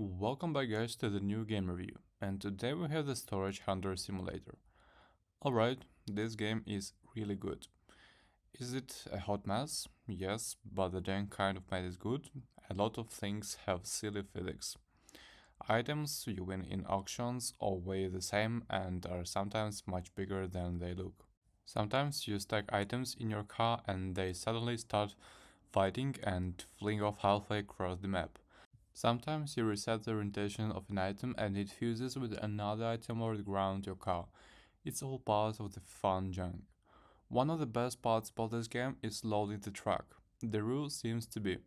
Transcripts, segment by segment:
Welcome back guys to the new game review, and today we have the Storage Hunter Simulator. Alright, this game is really good. Is it a hot mess? Yes, but the dang kind of made is good. A lot of things have silly physics. Items you win in auctions all weigh the same and are sometimes much bigger than they look. Sometimes you stack items in your car and they suddenly start fighting and fling off halfway across the map. Sometimes you reset the orientation of an item and it fuses with another item or ground your car. It's all part of the fun junk. One of the best parts about this game is loading the truck. The rule seems to be,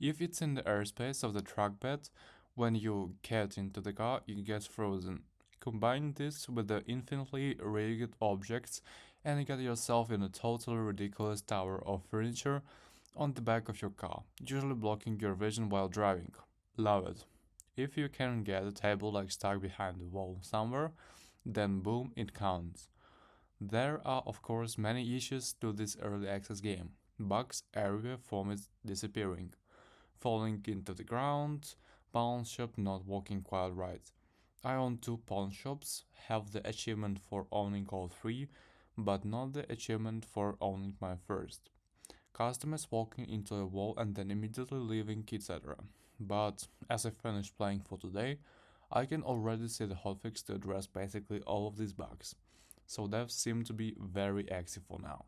if it's in the airspace of the truck bed, when you get into the car, it gets frozen. Combine this with the infinitely rigged objects and you get yourself in a totally ridiculous tower of furniture on the back of your car, usually blocking your vision while driving. Love it. If you can get a table like stuck behind the wall somewhere, then boom, it counts. There are of course many issues to this early access game. Bugs everywhere from its disappearing, falling into the ground, pawn shop not working quite right. I own two pawn shops, have the achievement for owning all three, but not the achievement for owning my first. Customers walking into a wall and then immediately leaving, etc. But as I finished playing for today, I can already see the hotfix to address basically all of these bugs, so devs seem to be very active for now.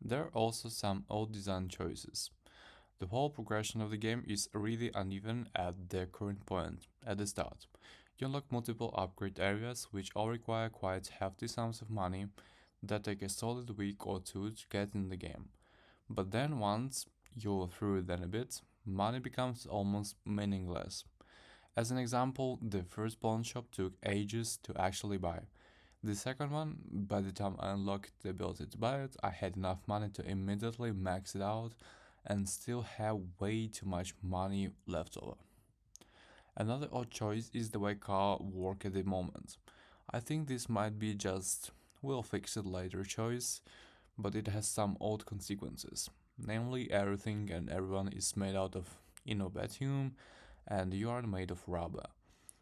There are also some odd design choices. The whole progression of the game is really uneven at the current point, at the start. You unlock multiple upgrade areas which all require quite hefty sums of money that take a solid week or two to get in the game. But then once you through it then a bit, money becomes almost meaningless. As an example, the first pawn shop took ages to actually buy. The second one, by the time I unlocked the ability to buy it, I had enough money to immediately max it out and still have way too much money left over. Another odd choice is the way cars work at the moment. I think this might be just we'll fix it later choice, but it has some odd consequences. Namely, everything and everyone is made out of inorbatium and you are made of rubber.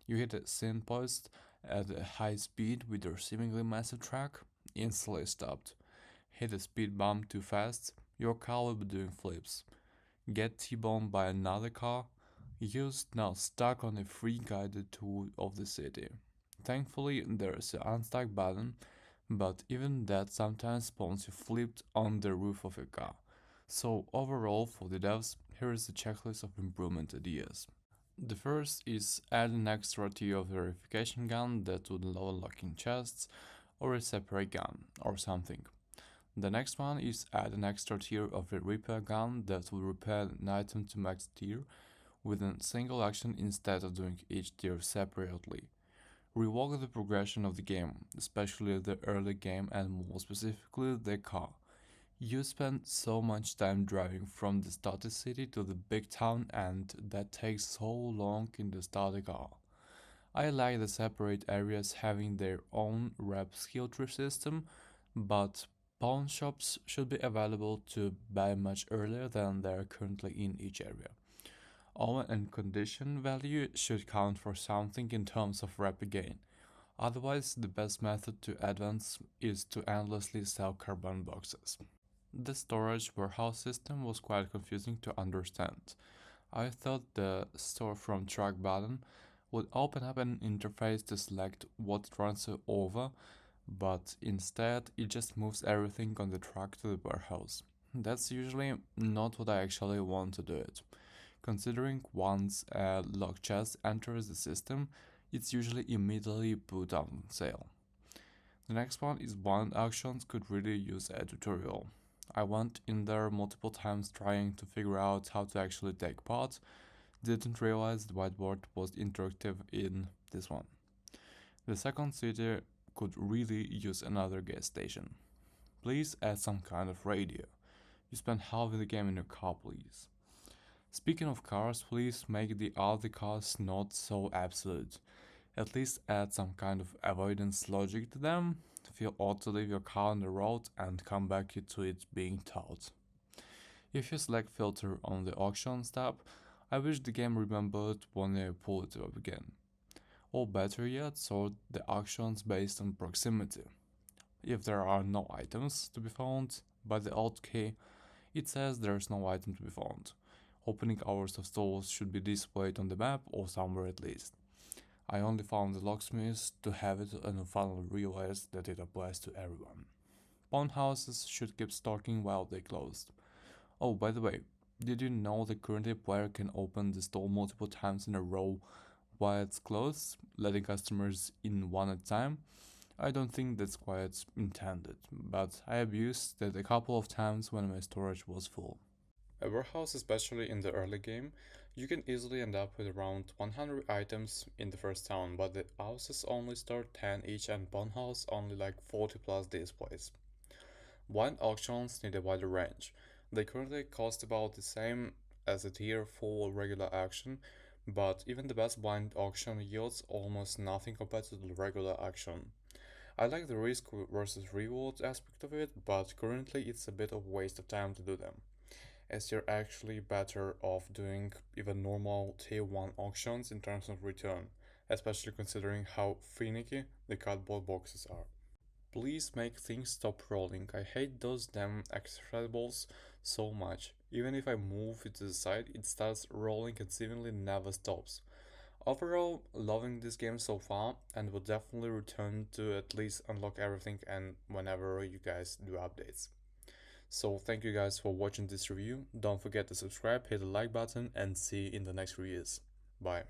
You hit a synth post at a high speed with your seemingly massive truck, instantly stopped. Hit a speed bump too fast, your car will be doing flips. Get T-boned by another car, you're now stuck on a free guided tour of the city. Thankfully, there's an unstuck button, but even that sometimes spawns you flipped on the roof of your car. So overall, for the devs, here is the checklist of improvement ideas. The first is add an extra tier of verification gun that would allow unlocking chests, or a separate gun, or something. The next one is add an extra tier of a repair gun that will repair an item to max tier with a single action instead of doing each tier separately. Rework the progression of the game, especially the early game and more specifically the car. You spend so much time driving from the starter city to the big town and that takes so long in the starter car. I like the separate areas having their own rep skill tree system, but pawn shops should be available to buy much earlier than they are currently in each area. Omen and condition value should count for something in terms of rep gain. Otherwise, the best method to advance is to endlessly sell carbon boxes. The storage warehouse system was quite confusing to understand. I thought the store from truck button would open up an interface to select what transfer over, but instead it just moves everything on the truck to the warehouse. That's usually not what I actually want to do it. Considering once a locked chest enters the system, it's usually immediately put on sale. The next one is blind auctions could really use a tutorial. I went in there multiple times trying to figure out how to actually take part, didn't realize the whiteboard was interactive in this one. The second city could really use another gas station. Please add some kind of radio. You spend half of the game in your car, please. Speaking of cars, please make the other cars not so absolute. At least add some kind of avoidance logic to them. Feel odd to leave your car on the road and come back to it being towed. If you select filter on the auctions tab, I wish the game remembered when I pull it up again. Or better yet, sort the actions based on proximity. If there are no items to be found by the alt key, it says there's no item to be found. Opening hours of stores should be displayed on the map or somewhere at least. I only found the locksmiths to have it and finally realized that it applies to everyone. Pawn houses should keep stocking while they closed. Oh, by the way, did you know that currently a player can open the store multiple times in a row while it's closed, letting customers in one at a time? I don't think that's quite intended, but I abused that a couple of times when my storage was full. A warehouse, especially in the early game, you can easily end up with around 100 items in the first town, but the houses only start 10 each and pawn house only like 40 plus displays. Blind auctions need a wider range. They currently cost about the same as a tier 4 regular auction, but even the best blind auction yields almost nothing compared to the regular auction. I like the risk versus reward aspect of it, but currently it's a bit of a waste of time to do them, as you're actually better off doing even normal tier 1 auctions in terms of return, especially considering how finicky the cardboard boxes are. Please make things stop rolling. I hate those damn extractables so much. Even if I move it to the side, it starts rolling and seemingly never stops. Overall, loving this game so far and will definitely return to at least unlock everything and whenever you guys do updates. So thank you guys for watching this review. Don't forget to subscribe, hit the like button and see you in the next reviews. Bye.